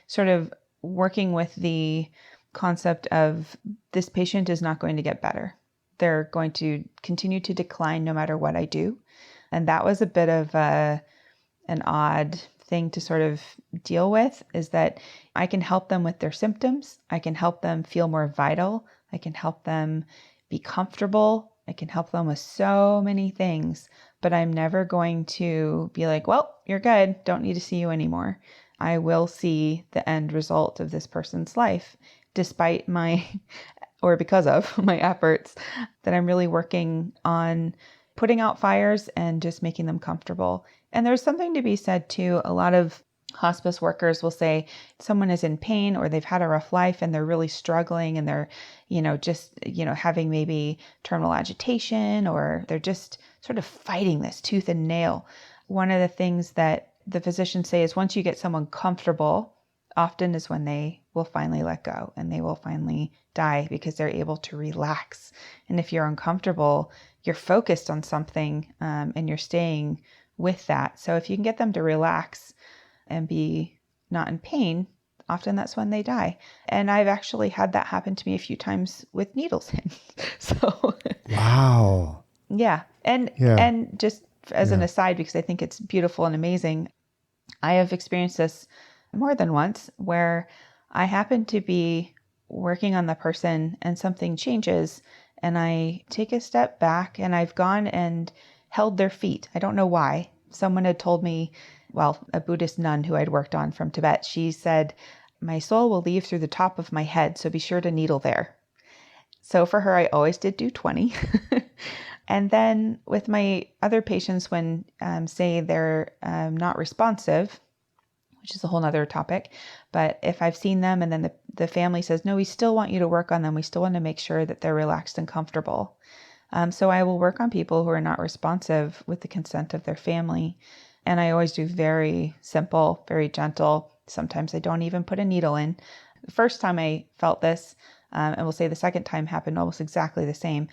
sort of working with the concept of this patient is not going to get better. They're going to continue to decline no matter what I do. And that was a bit of an odd thing to sort of deal with, is that I can help them with their symptoms. I can help them feel more vital. I can help them be comfortable. I can help them with so many things, but I'm never going to be like, well, you're good. Don't need to see you anymore. I will see the end result of this person's life, despite or because of my efforts, that I'm really working on putting out fires and just making them comfortable. And there's something to be said too. A lot of hospice workers will say someone is in pain or they've had a rough life and they're really struggling and they're, having maybe terminal agitation, or they're just sort of fighting this tooth and nail. One of the things that the physicians say is once you get someone comfortable, often is when they will finally let go and they will finally die because they're able to relax. And if you're uncomfortable, you're focused on something and you're staying with that. So if you can get them to relax and be not in pain, often that's when they die. And I've actually had that happen to me a few times with needles in. So wow. Yeah. And just as an aside, because I think it's beautiful and amazing, I have experienced this more than once where I happen to be working on the person and something changes and I take a step back and I've gone and held their feet. I don't know why. Someone had told me, a Buddhist nun who I'd worked on from Tibet, she said, my soul will leave through the top of my head, so be sure to needle there. So for her, I always did do 20. And then with my other patients, when say they're not responsive, which is a whole nother topic, but if I've seen them and then the family says, no, we still want you to work on them. We still want to make sure that they're relaxed and comfortable. So I will work on people who are not responsive with the consent of their family. And I always do very simple, very gentle. Sometimes I don't even put a needle in. The first time I felt this, and we'll say the second time happened almost exactly the same.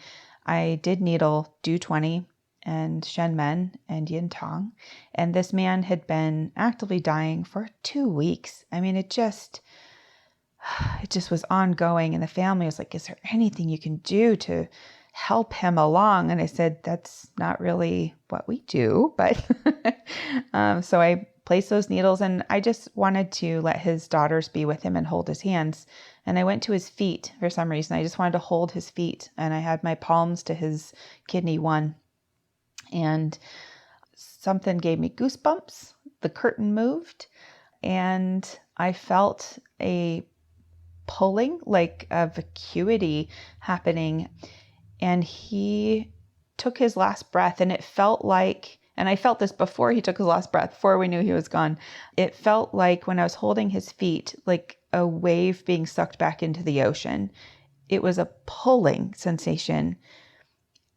I did needle Du 20 and Shen Men and Yin Tong. And this man had been actively dying for 2 weeks. I mean, it just was ongoing. And the family was like, is there anything you can do to help him along? And I said, that's not really what we do. But so I placed those needles, and I just wanted to let his daughters be with him and hold his hands. And I went to his feet for some reason. I just wanted to hold his feet, and I had my palms to his kidney 1. And something gave me goosebumps. The curtain moved, and I felt a pulling, like a vacuity happening. And he took his last breath, and it felt like, and I felt this before he took his last breath, before we knew he was gone. It felt like when I was holding his feet, like a wave being sucked back into the ocean. It was a pulling sensation,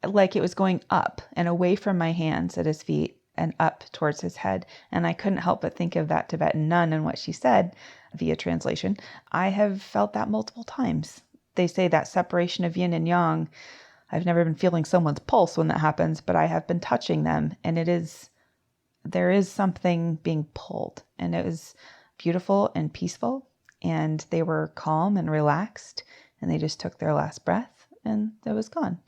like it was going up and away from my hands at his feet and up towards his head. And I couldn't help but think of that Tibetan nun and what she said via translation. I have felt that multiple times. They say that separation of yin and yang. I've never been feeling someone's pulse when that happens, but I have been touching them, and there is something being pulled, and it was beautiful and peaceful, and they were calm and relaxed, and they just took their last breath, and it was gone.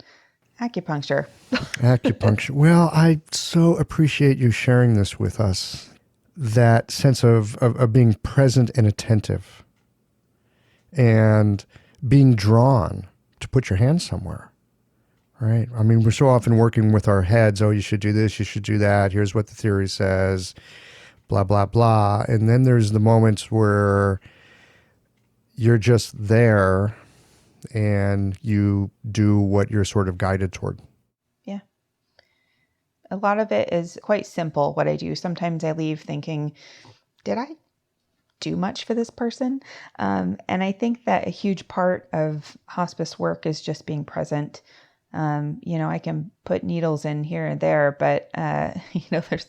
Acupuncture. Acupuncture. Well, I so appreciate you sharing this with us, that sense of being present and attentive and being drawn to put your hand somewhere, right? I mean, we're so often working with our heads. Oh, you should do this, you should do that. Here's what the theory says, blah, blah, blah. And then there's the moments where you're just there and you do what you're sort of guided toward. Yeah. A lot of it is quite simple, what I do. Sometimes I leave thinking, did I do much for this person? And I think that a huge part of hospice work is just being present. I can put needles in here and there, but, there's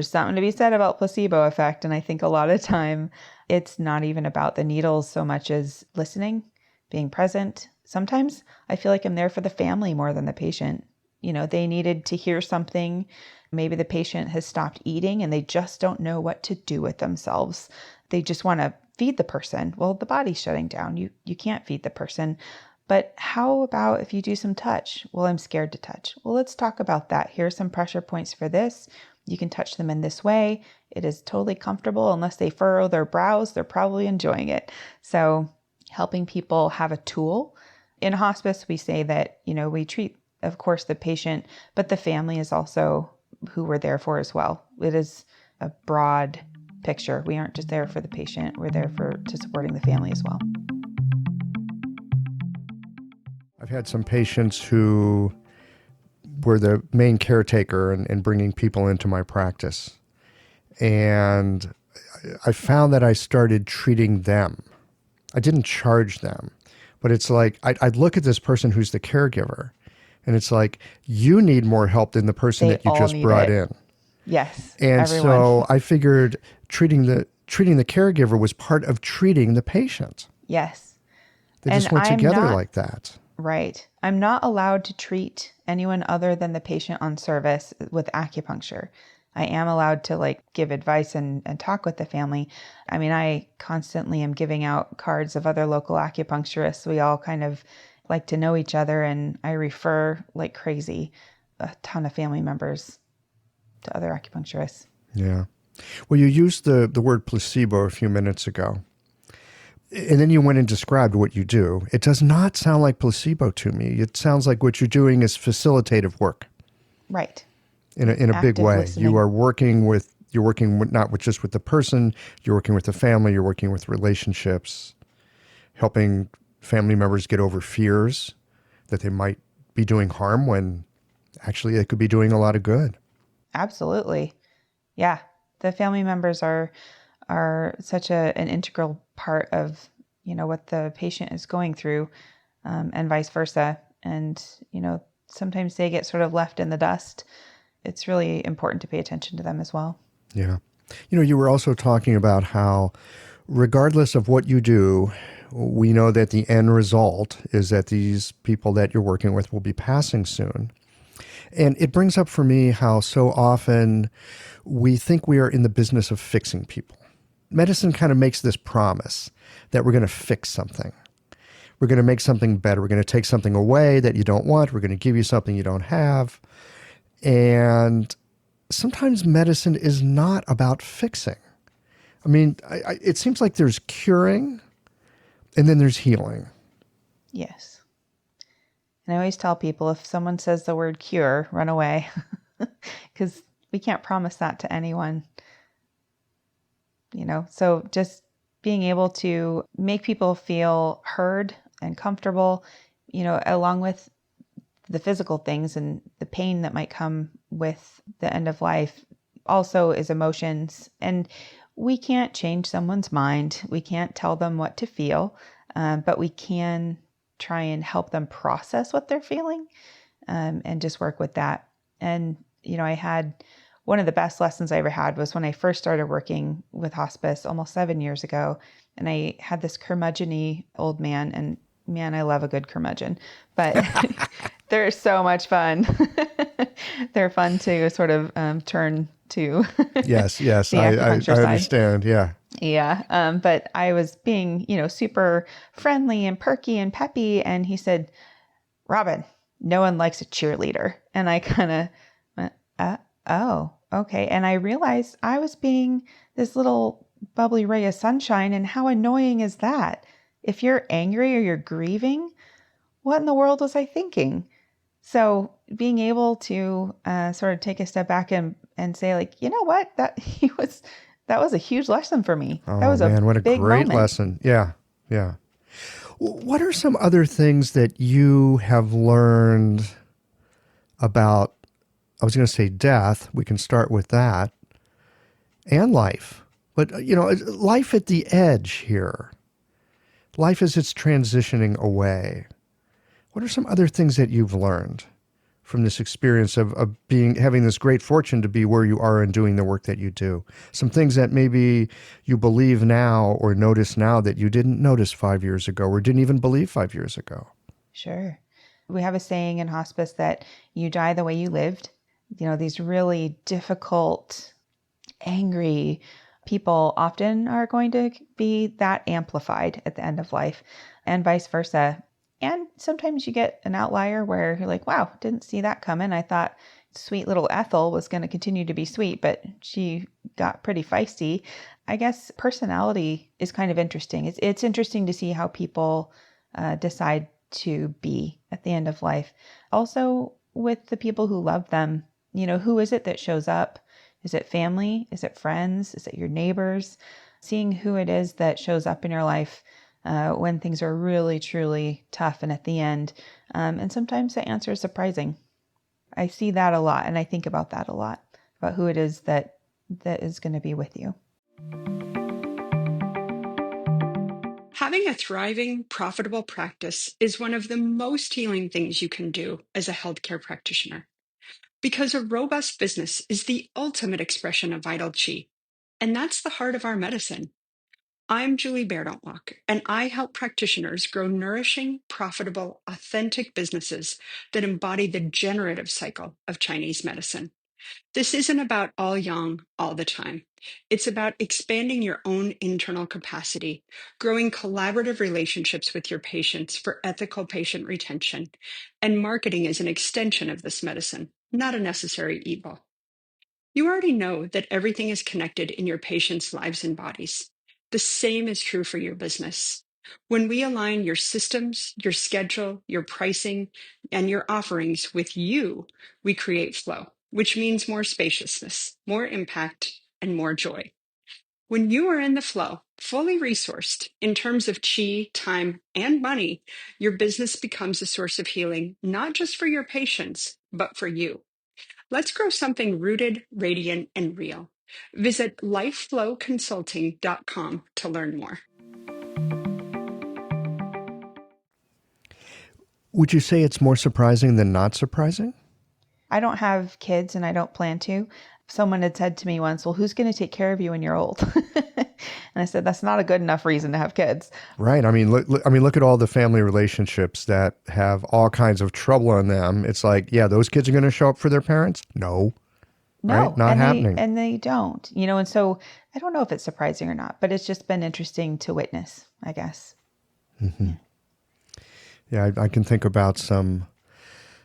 something to be said about placebo effect. And I think a lot of time it's not even about the needles so much as listening, being present. Sometimes I feel like I'm there for the family more than the patient. They needed to hear something. Maybe the patient has stopped eating and they just don't know what to do with themselves. They just want to feed the person. Well, the body's shutting down. You can't feed the person. But how about if you do some touch? Well, I'm scared to touch. Well, let's talk about that. Here are some pressure points for this. You can touch them in this way. It is totally comfortable. Unless they furrow their brows, they're probably enjoying it. So helping people have a tool. In hospice, we say that, we treat, of course, the patient, but the family is also who we're there for as well. It is a broad picture. We aren't just there for the patient. We're there to supporting the family as well. I've had some patients who were the main caretaker in bringing people into my practice. And I found that I started treating them. I didn't charge them, but it's like, I'd look at this person who's the caregiver, and it's like, you need more help than the person that you just brought in. Yes. And everyone. So I figured treating the caregiver was part of treating the patient. Yes. They just went together like that. Right. I'm not allowed to treat anyone other than the patient on service with acupuncture. I am allowed to give advice and talk with the family. I mean, I constantly am giving out cards of other local acupuncturists. We all kind of like to know each other, and I refer like crazy a ton of family members to other acupuncturists. Yeah. Well, you used the word placebo a few minutes ago. And then you went and described what you do. It does not sound like placebo to me. It sounds like what you're doing is facilitative work. Right. In a big way. Listening. You're working not just with the person, you're working with the family, you're working with relationships, helping family members get over fears that they might be doing harm when actually they could be doing a lot of good. Absolutely. Yeah. The family members are such an integral part of, what the patient is going through, and vice versa. And, sometimes they get sort of left in the dust. It's really important to pay attention to them as well. Yeah. You were also talking about how regardless of what you do, We know that the end result is that these people that you're working with will be passing soon. And it brings up for me how so often we think we are in the business of fixing people. Medicine kind of makes this promise that we're going to fix something. We're going to make something better. We're going to take something away that you don't want. We're going to give you something you don't have. And sometimes medicine is not about fixing. I mean, it seems like there's curing and then there's healing. Yes. And I always tell people, if someone says the word cure, run away, because we can't promise that to anyone. So just being able to make people feel heard and comfortable, along with the physical things and the pain that might come with the end of life, also is emotions. And we can't change someone's mind. We can't tell them what to feel, but we can try and help them process what they're feeling, and just work with that. And, I had one of the best lessons I ever had was when I first started working with hospice almost 7 years ago. And I had this curmudgeon-y old man, and man, I love a good curmudgeon, but they're so much fun. They're fun to sort of turn to. Yes, the I acupuncture side. understand. Yeah. Yeah. But I was being, super friendly and perky and peppy. And he said, "Robyn, no one likes a cheerleader." And I kind of went, oh, okay. And I realized I was being this little bubbly ray of sunshine. And how annoying is that? If you're angry or you're grieving, what in the world was I thinking? So being able to sort of take a step back and say, like, you know what, that was a huge lesson for me. Oh, that was man, what a big great moment. lesson. Yeah. What are some other things that you have learned about, I was going to say death, we can start with that, and life. But, life at the edge here. Life as it's transitioning away. What are some other things that you've learned from this experience of having this great fortune to be where you are and doing the work that you do? Some things that maybe you believe now or notice now that you didn't notice 5 years ago or didn't even believe 5 years ago. Sure. We have a saying in hospice that you die the way you lived. These really difficult, angry people often are going to be that amplified at the end of life, and vice versa. And sometimes you get an outlier where you're like, wow, didn't see that coming. I thought sweet little Ethel was going to continue to be sweet, but she got pretty feisty. I guess personality is kind of interesting. It's interesting to see how people decide to be at the end of life. Also with the people who love them, who is it that shows up? Is it family? Is it friends? Is it your neighbors? Seeing who it is that shows up in your life when things are really, truly tough and at the end. And sometimes the answer is surprising. I see that a lot, and I think about that a lot, about who it is that is going to be with you. Having a thriving, profitable practice is one of the most healing things you can do as a healthcare practitioner. Because a robust business is the ultimate expression of vital chi, and that's the heart of our medicine. I'm Julie Bairdontlock, and I help practitioners grow nourishing, profitable, authentic businesses that embody the generative cycle of Chinese medicine. This isn't about all yang all the time. It's about expanding your own internal capacity, growing collaborative relationships with your patients for ethical patient retention, and marketing as an extension of this medicine, not a necessary evil. You already know that everything is connected in your patients' lives and bodies. The same is true for your business. When we align your systems, your schedule, your pricing, and your offerings with you, we create flow, which means more spaciousness, more impact, and more joy. When you are in the flow, fully resourced in terms of chi, time, and money, your business becomes a source of healing, not just for your patients, but for you. Let's grow something rooted, radiant, and real. Visit lifeflowconsulting.com to learn more. Would you say it's more surprising than not surprising? I don't have kids and I don't plan to, Someone had said to me once, well, who's going to take care of you when you're old? And I said, that's not a good enough reason to have kids. Right. I mean, look at all the family relationships that have all kinds of trouble in them. It's like, yeah, those kids are going to show up for their parents? No. No, Right? Not happening. And they don't, and so I don't know if it's surprising or not, but it's just been interesting to witness, I guess. Mm-hmm. Yeah, I can think about some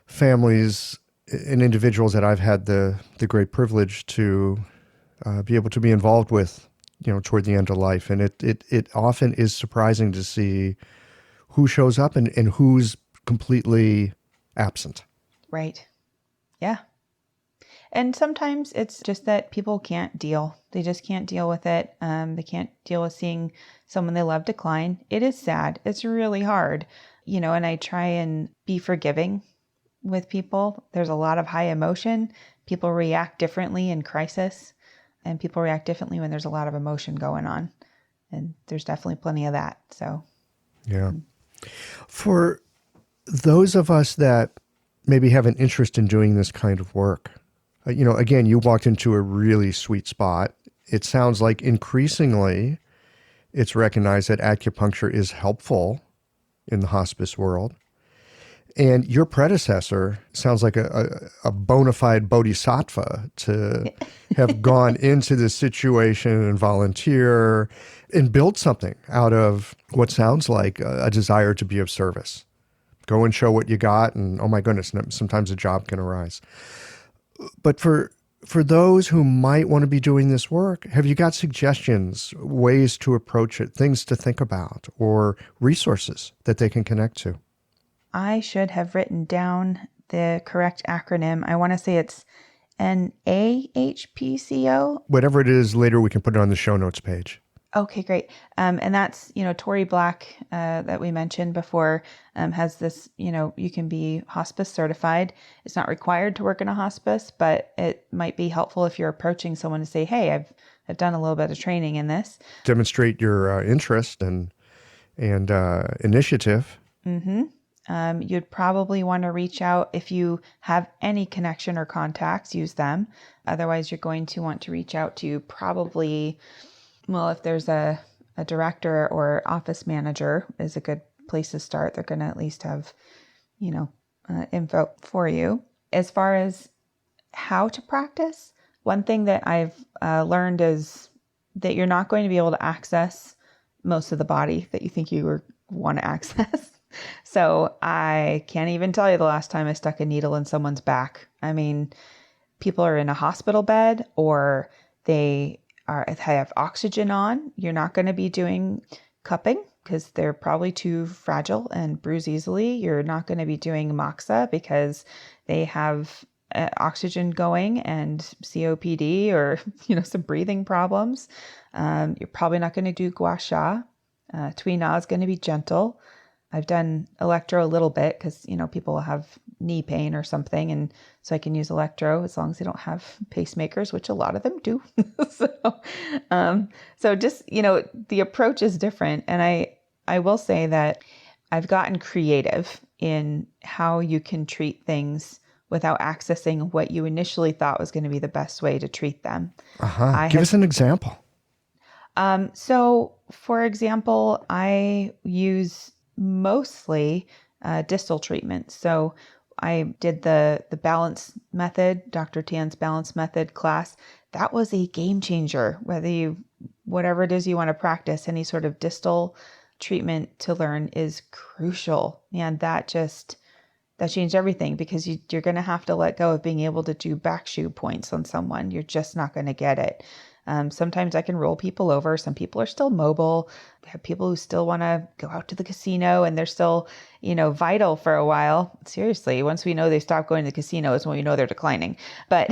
families and individuals that I've had the great privilege to be able to be involved with, toward the end of life. And it often is surprising to see who shows up and who's completely absent. Right. Yeah. And sometimes it's just that people can't deal. They just can't deal with it. They can't deal with seeing someone they love decline. It is sad. It's really hard, and I try and be forgiving with people. There's a lot of high emotion. People react differently in crisis, and people react differently when there's a lot of emotion going on. And there's definitely plenty of that. So, yeah. For those of us that maybe have an interest in doing this kind of work, again, you walked into a really sweet spot. It sounds like increasingly it's recognized that acupuncture is helpful in the hospice world. And your predecessor sounds like a bona fide bodhisattva to have gone into this situation and volunteer and build something out of what sounds like a desire to be of service. Go and show what you got, and oh my goodness, sometimes a job can arise. But for those who might want to be doing this work, have you got suggestions, ways to approach it, things to think about, or resources that they can connect to? I should have written down the correct acronym. I want to say it's NAHPCO. Whatever it is, later we can put it on the show notes page. Okay, great. And that's, Tori Black that we mentioned before has this, you can be hospice certified. It's not required to work in a hospice, but it might be helpful if you're approaching someone to say, hey, I've done a little bit of training in this. Demonstrate your interest and initiative. Mm-hmm. You'd probably want to reach out if you have any connection or contacts, use them. Otherwise, you're going to want to reach out to probably, well, if there's a director or office manager is a good place to start. They're going to at least have, info for you. As far as how to practice, one thing that I've learned is that you're not going to be able to access most of the body that you think you want to access. So I can't even tell you the last time I stuck a needle in someone's back. I mean, people are in a hospital bed or they have oxygen on. You're not going to be doing cupping because they're probably too fragile and bruise easily. You're not going to be doing moxa because they have oxygen going and COPD or, some breathing problems. You're probably not going to do gua sha. Tui na is going to be gentle. I've done electro a little bit because, people will have knee pain or something. And so I can use electro as long as they don't have pacemakers, which a lot of them do. So just, the approach is different. And I will say that I've gotten creative in how you can treat things without accessing what you initially thought was going to be the best way to treat them. Give us an example. So for example, I use mostly distal treatment. So I did the balance method, Dr. Tan's balance method class. That was a game changer. Whatever it is you want to practice, any sort of distal treatment to learn is crucial. And that changed everything because you're going to have to let go of being able to do back shoe points on someone. You're just not going to get it. Sometimes I can roll people over. Some people are still mobile. We have people who still want to go out to the casino and they're still, vital for a while. Seriously, once we know they stop going to the casino is when we know they're declining. But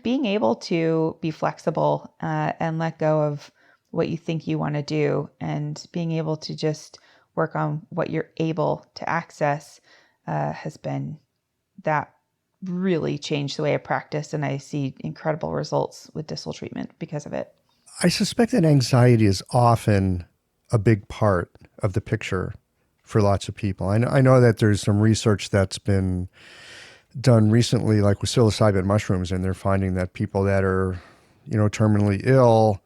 being able to be flexible and let go of what you think you want to do and being able to just work on what you're able to access has been that really changed the way I practice, and I see incredible results with distal treatment because of it. I suspect that anxiety is often a big part of the picture for lots of people. I know that there's some research that's been done recently, like with psilocybin mushrooms, and they're finding that people that are, terminally ill,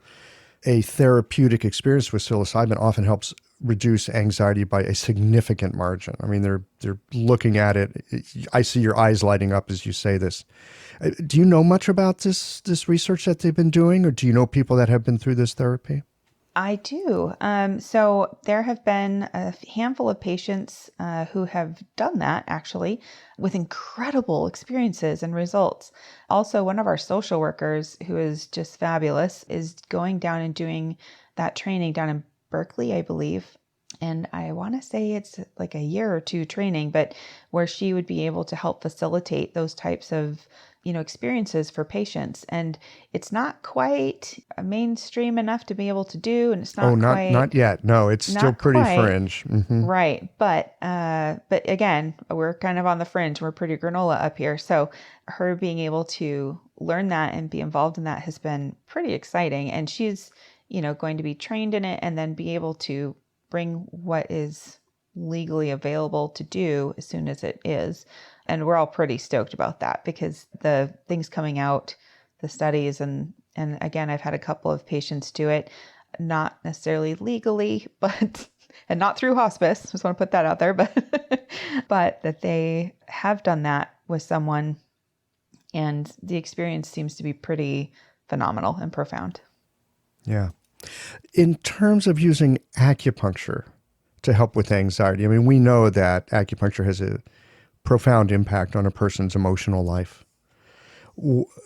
a therapeutic experience with psilocybin often helps reduce anxiety by a significant margin. I mean, they're looking at it. I see your eyes lighting up as you say this. Do you know much about this research that they've been doing, or do you know people that have been through this therapy? I do. So there have been a handful of patients who have done that actually with incredible experiences and results. Also, one of our social workers who is just fabulous is going down and doing that training down in Berkeley, I believe. And I want to say it's like a year or two training, but where she would be able to help facilitate those types of experiences for patients. And it's not quite mainstream enough to be able to do. And it's not not yet. No, it's still pretty quite, fringe. Mm-hmm. Right. But again, we're kind of on the fringe. We're pretty granola up here. So her being able to learn that and be involved in that has been pretty exciting. And she's, going to be trained in it and then be able to bring what is legally available to do as soon as it is. And we're all pretty stoked about that because the things coming out, the studies, and again, I've had a couple of patients do it, not necessarily legally, but, and not through hospice, just want to put that out there, but that they have done that with someone and the experience seems to be pretty phenomenal and profound. Yeah. In terms of using acupuncture to help with anxiety, I mean, we know that acupuncture has a profound impact on a person's emotional life.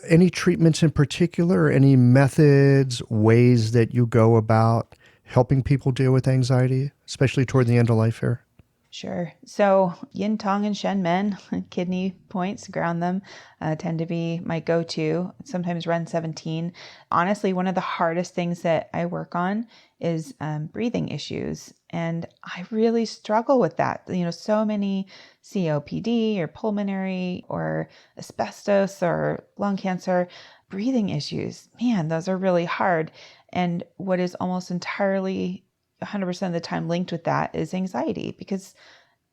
Any treatments in particular, any methods, ways that you go about helping people deal with anxiety, especially toward the end of life here? Sure. So yin, tong, and shen men, kidney points, ground them, tend to be my go-to. Sometimes Ren 17. Honestly, one of the hardest things that I work on is breathing issues. And I really struggle with that. So many COPD or pulmonary or asbestos or lung cancer, breathing issues. Man, those are really hard. And what is almost entirely 100% of the time linked with that is anxiety, because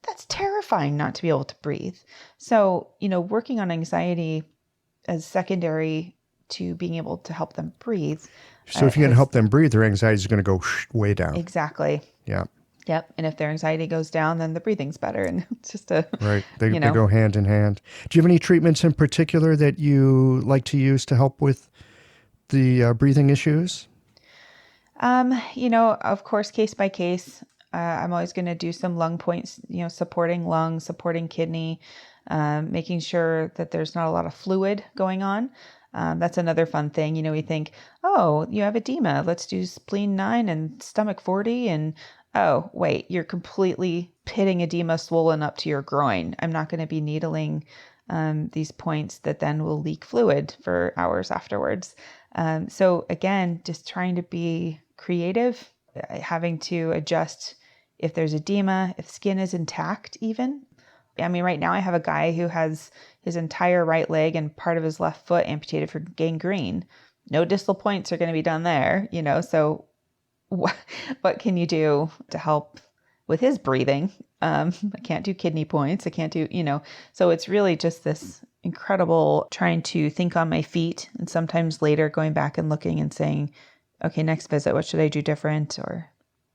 that's terrifying not to be able to breathe. So, working on anxiety as secondary to being able to help them breathe. So if you can help them breathe, their anxiety is going to go way down. Exactly. Yeah. Yep. And if their anxiety goes down, then the breathing's better. And it's just right. They go hand in hand. Do you have any treatments in particular that you like to use to help with the breathing issues? Of course, case by case, I'm always going to do some lung points, supporting lungs, supporting kidney, making sure that there's not a lot of fluid going on. That's another fun thing. We think, oh, you have edema. Let's do spleen 9 and stomach 40. And oh, wait, you're completely pitting edema swollen up to your groin. I'm not going to be needling these points that then will leak fluid for hours afterwards. So again, just trying to be creative, having to adjust if there's edema, if skin is intact even. I mean, right now I have a guy who has his entire right leg and part of his left foot amputated for gangrene. No distal points are going to be done there, so what can you do to help with his breathing? I can't do kidney points. I can't do, so it's really just this incredible trying to think on my feet and sometimes later going back and looking and saying, okay, next visit, what should I do different? Or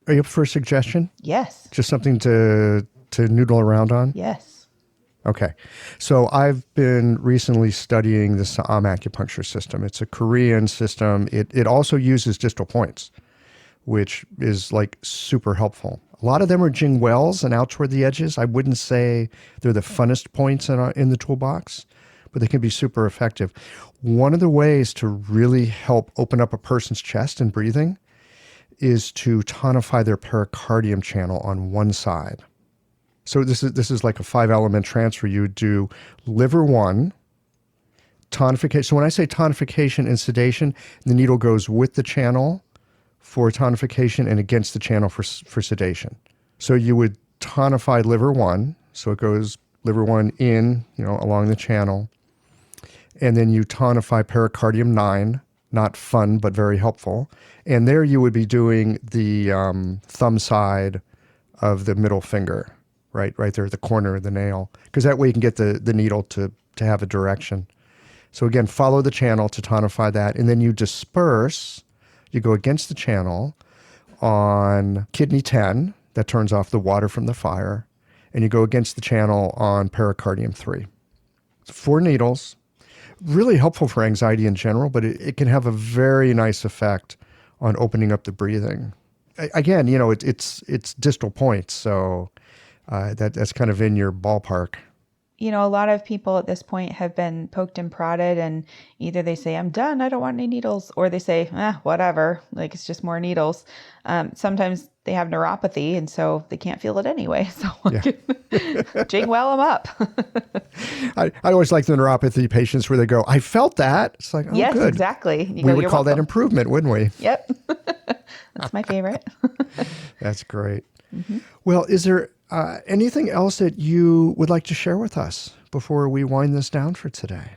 are you up for a suggestion? Yes. Just something to noodle around on? Yes. Okay. So I've been recently studying the Sa'am acupuncture system. It's a Korean system. It also uses distal points, which is like super helpful. A lot of them are Jing wells and out toward the edges. I wouldn't say they're the funnest points in the toolbox, but they can be super effective. One of the ways to really help open up a person's chest and breathing is to tonify their pericardium channel on one side. So this is like a 5-element transfer. You would do liver 1, tonification. So when I say tonification and sedation, the needle goes with the channel for tonification and against the channel for sedation. So you would tonify liver 1. So it goes liver 1 in, along the channel. And then you tonify pericardium 9, not fun, but very helpful. And there you would be doing the thumb side of the middle finger. right there at the corner of the nail, because that way you can get the needle to have a direction. So again, follow the channel to tonify that, and then you disperse. You go against the channel on kidney 10, that turns off the water from the fire, and you go against the channel on pericardium 3. It's 4 needles, really helpful for anxiety in general, but it can have a very nice effect on opening up the breathing. Again, it's distal points, so that's kind of in your ballpark. A lot of people at this point have been poked and prodded, and either they say, I'm done, I don't want any needles, or they say, whatever, like it's just more needles. Sometimes they have neuropathy, and so they can't feel it anyway. So jing well them up. I always like the neuropathy patients where they go, I felt that. It's like, oh, yes, good. Exactly. We would call that improvement, wouldn't we? Yep. That's my favorite. That's great. Mm-hmm. Well, is there anything else that you would like to share with us before we wind this down for today?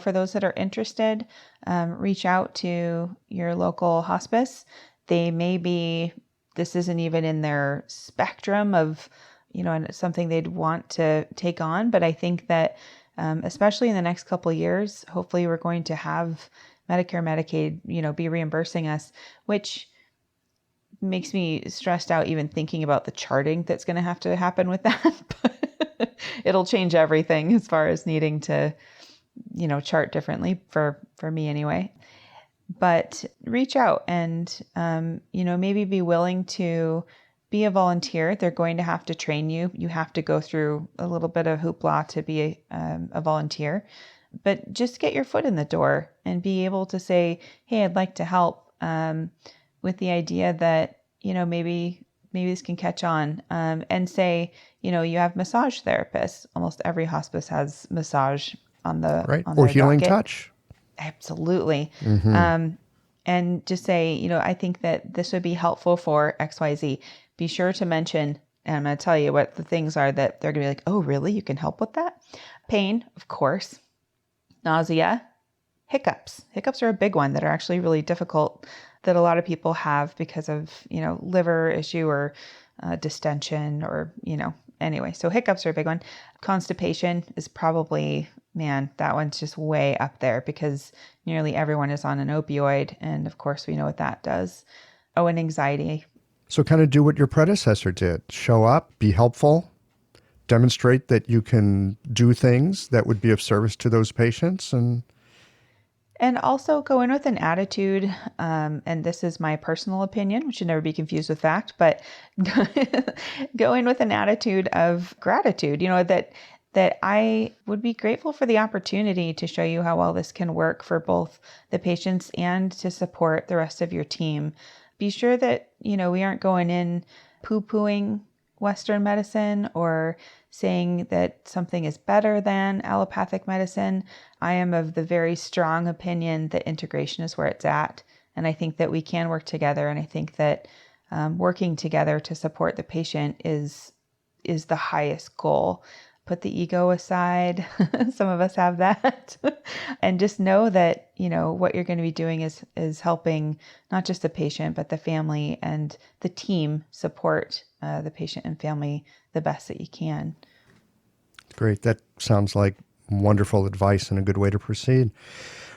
For those that are interested, reach out to your local hospice. They may be, this isn't even in their spectrum of, and it's something they'd want to take on. But I think that, especially in the next couple of years, hopefully we're going to have Medicare, Medicaid, be reimbursing us, which makes me stressed out even thinking about the charting that's going to have to happen with that. But it'll change everything as far as needing to, chart differently for me anyway. But reach out and, maybe be willing to be a volunteer. They're going to have to train you. You have to go through a little bit of hoopla to be a volunteer. But just get your foot in the door and be able to say, hey, I'd like to help. With the idea that, maybe this can catch on, and say, you have massage therapists. Almost every hospice has massage on the right on or their healing docket. touch. Absolutely. Mm-hmm. And just say, I think that this would be helpful for XYZ. Be sure to mention, and I'm going to tell you what the things are that they're going to be like, oh, really? You can help with that? Pain, of course. Nausea. Hiccups. Hiccups are a big one that are actually really difficult, that a lot of people have because of, liver issue or distension or, anyway. So hiccups are a big one. Constipation is probably, that one's just way up there because nearly everyone is on an opioid. And of course, we know what that does. Oh, and anxiety. So kind of do what your predecessor did. Show up, be helpful, demonstrate that you can do things that would be of service to those patients, and also go in with an attitude, and this is my personal opinion, which should never be confused with fact, but go in with an attitude of gratitude, that I would be grateful for the opportunity to show you how well this can work for both the patients and to support the rest of your team. Be sure that, we aren't going in poo-pooing Western medicine or saying that something is better than allopathic medicine. I am of the very strong opinion that integration is where it's at. And I think that we can work together. And I think that working together to support the patient is the highest goal. Put the ego aside. Some of us have that. And just know that, what you're going to be doing is helping not just the patient, but the family and the team support the patient and family the best that you can. Great. That sounds like wonderful advice and a good way to proceed.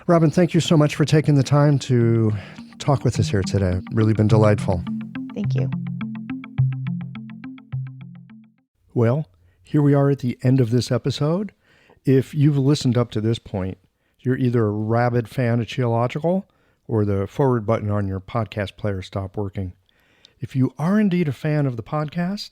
Robyn, thank you so much for taking the time to talk with us here today. Really been delightful. Thank you. Well, here we are at the end of this episode. If you've listened up to this point, you're either a rabid fan of Qiological or the forward button on your podcast player stopped working. If you are indeed a fan of the podcast,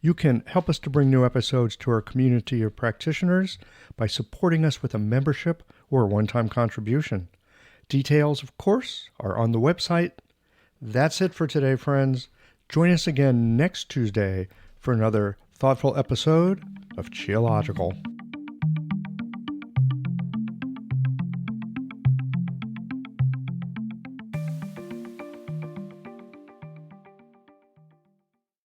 you can help us to bring new episodes to our community of practitioners by supporting us with a membership or a one-time contribution. Details, of course, are on the website. That's it for today, friends. Join us again next Tuesday for another thoughtful episode of Qiological.